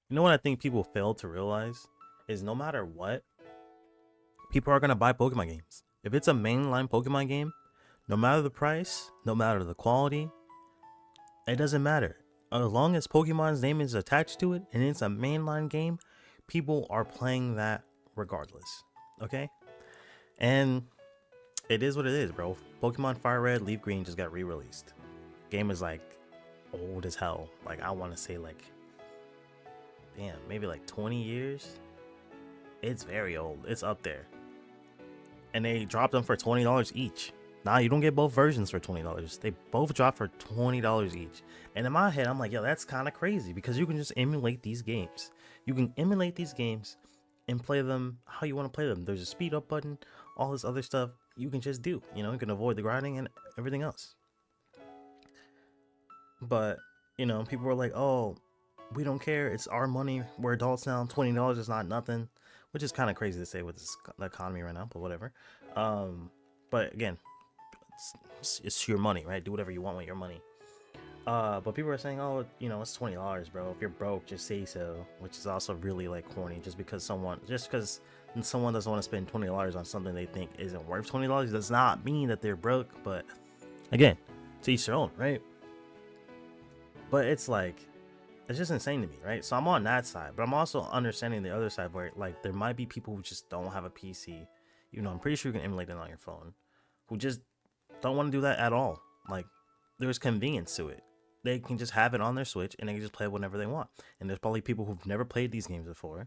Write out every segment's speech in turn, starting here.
You know what I think people fail to realize is no matter what, people are gonna buy Pokemon games. If it's a mainline Pokemon game, no matter the price, no matter the quality, it doesn't matter. As long as Pokemon's name is attached to it and it's a mainline game, people are playing that regardless. Okay? And it is what it is, bro. Pokemon Fire Red, Leaf Green just got re-released. Game is like old as hell. Like I want to say like damn, maybe like 20 years. It's very old. It's up there. And they dropped them for $20 each. Nah, you don't get both versions for $20. They both dropped for $20 each. And in my head, I'm like, yo, that's kind of crazy because you can just emulate these games. You can emulate these games and play them how you want to play them. There's a speed up button, all this other stuff you can just do. You know, you can avoid the grinding and everything else. But, people were like, oh, we don't care. It's our money. We're adults now. $20 is not nothing, which is kind of crazy to say with the economy right now, but whatever. Um, but again, it's your money, right? Do whatever you want with your money. But people are saying, oh, it's $20, bro. If you're broke, just say so, which is also really like corny. Just because someone doesn't want to spend $20 on something they think isn't worth $20 does not mean that they're broke. But again, to each their own, right? But it's like it's just insane to me, right? So I'm on that side, but I'm also understanding the other side where like there might be people who just don't have a PC. I'm pretty sure you can emulate it on your phone, who just don't want to do that at all. Like there's convenience to it. They can just have it on their Switch and they can just play it whenever they want. And there's probably people who've never played these games before,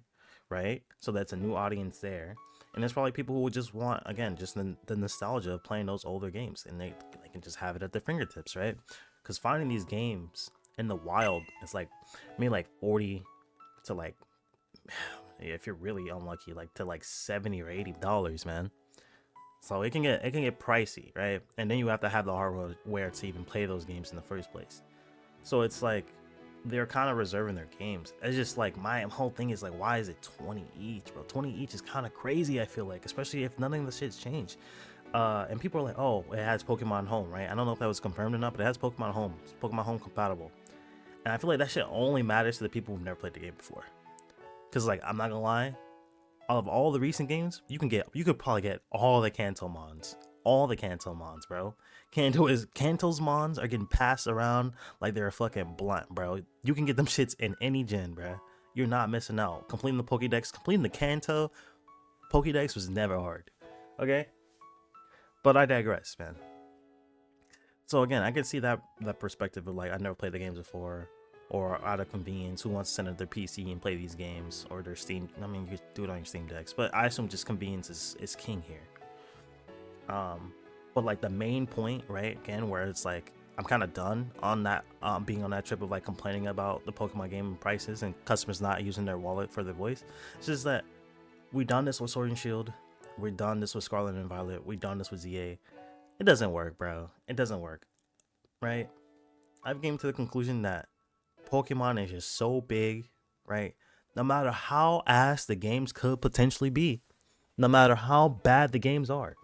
right? So that's a new audience there. And there's probably people who would just want, again, just the nostalgia of playing those older games, and they can just have it at their fingertips, right? Because finding these games in the wild is like maybe like 40 to like if you're really unlucky, like to like $70 or $80, man. So it can get pricey, right? And then you have to have the hardware to even play those games in the first place. So it's like they're kind of reserving their games. It's just like my whole thing is like, why is it 20 each, bro? 20 each is kind of crazy. I feel like, especially if none of the shit's changed. And people are like, oh, it has Pokemon Home, right? I don't know if that was confirmed or not, but it has Pokemon Home. It's Pokemon Home compatible. And I feel like that shit only matters to the people who've never played the game before. Cause like I'm not gonna lie, out of all the recent games, you could probably get all the Kanto mons. All the Kanto mons, bro. Kanto's mons are getting passed around like they're a fucking blunt, bro. You can get them shits in any gen, bro. You're not missing out. Completing the Pokédex, completing the Kanto Pokédex was never hard. Okay? But I digress, man. So again, I can see that perspective of like I never played the games before, or out of convenience, who wants to send it their PC and play these games or their Steam. I mean, you could do it on your Steam decks, but I assume just convenience is king here. But like the main point, right? Again, where it's like I'm kind of done on that, being on that trip of like complaining about the Pokemon game prices and customers not using their wallet for their voice. It's just that we done this with Sword and Shield, we done this with Scarlet and Violet, we done this with ZA. It doesn't work, bro. It doesn't work, right? I've came to the conclusion that Pokemon is just so big, right? No matter how ass the games could potentially be, no matter how bad the games are,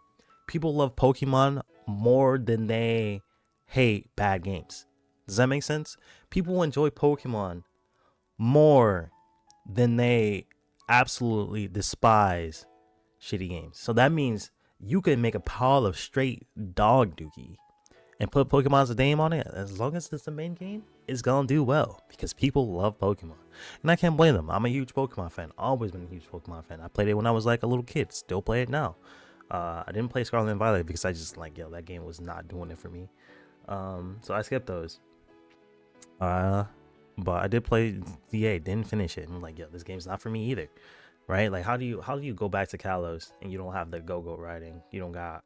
people love Pokemon more than they hate bad games. Does that make sense? People enjoy Pokemon more than they absolutely despise shitty games. So that means you can make a pile of straight dog dookie and put Pokemon's name on it. As long as it's the main game, it's gonna do well because people love Pokemon. And I can't blame them. I'm a huge Pokemon fan. Always been a huge Pokemon fan. I played it when I was like a little kid. Still play it now. I didn't play Scarlet and Violet because I just like, yo, that game was not doing it for me. So I skipped those. But I did play DA, didn't finish it. I'm like, yo, this game's not for me either, right? Like, how do you go back to Kalos and you don't have the go-go riding? You don't got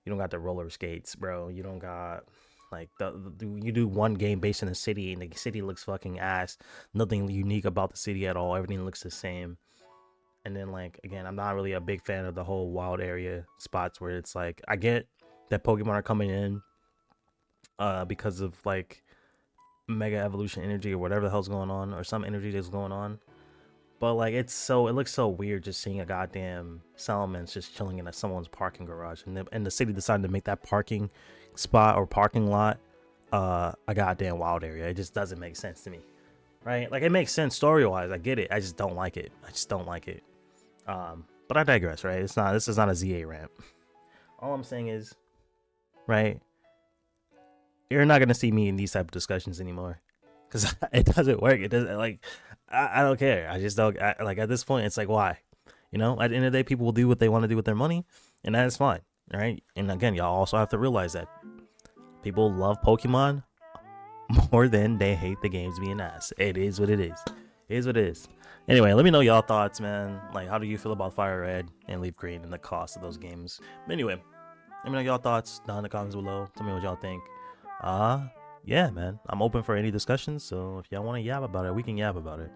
the roller skates, bro. You don't got like you do one game based in a city and the city looks fucking ass. Nothing unique about the city at all. Everything looks the same. And then like again, I'm not really a big fan of the whole wild area spots where it's like I get that Pokemon are coming in because of like mega evolution energy or whatever the hell's going on, or some energy that's going on. But like it looks so weird just seeing a goddamn Salamence just chilling in someone's parking garage, and the city decided to make that parking spot or parking lot a goddamn wild area. It just doesn't make sense to me. right? Like it makes sense story wise. I get it. I just don't like it. I just don't like it. But I digress, right? It's not. This is not a ZA rant. All I'm saying is, right? You're not gonna see me in these type of discussions anymore, because it doesn't work. It doesn't like. I don't care. I just don't like. At this point, it's like why, At the end of the day, people will do what they want to do with their money, and that is fine, right? And again, y'all also have to realize that people love Pokemon more than they hate the games being ass. It is what it is. It is what it is. Anyway, let me know y'all thoughts, man. Like, how do you feel about Fire Red and Leaf Green and the cost of those games? But anyway, let me know y'all thoughts down in the comments below. Tell me what y'all think. Yeah, man. I'm open for any discussions, so if y'all want to yap about it, we can yap about it.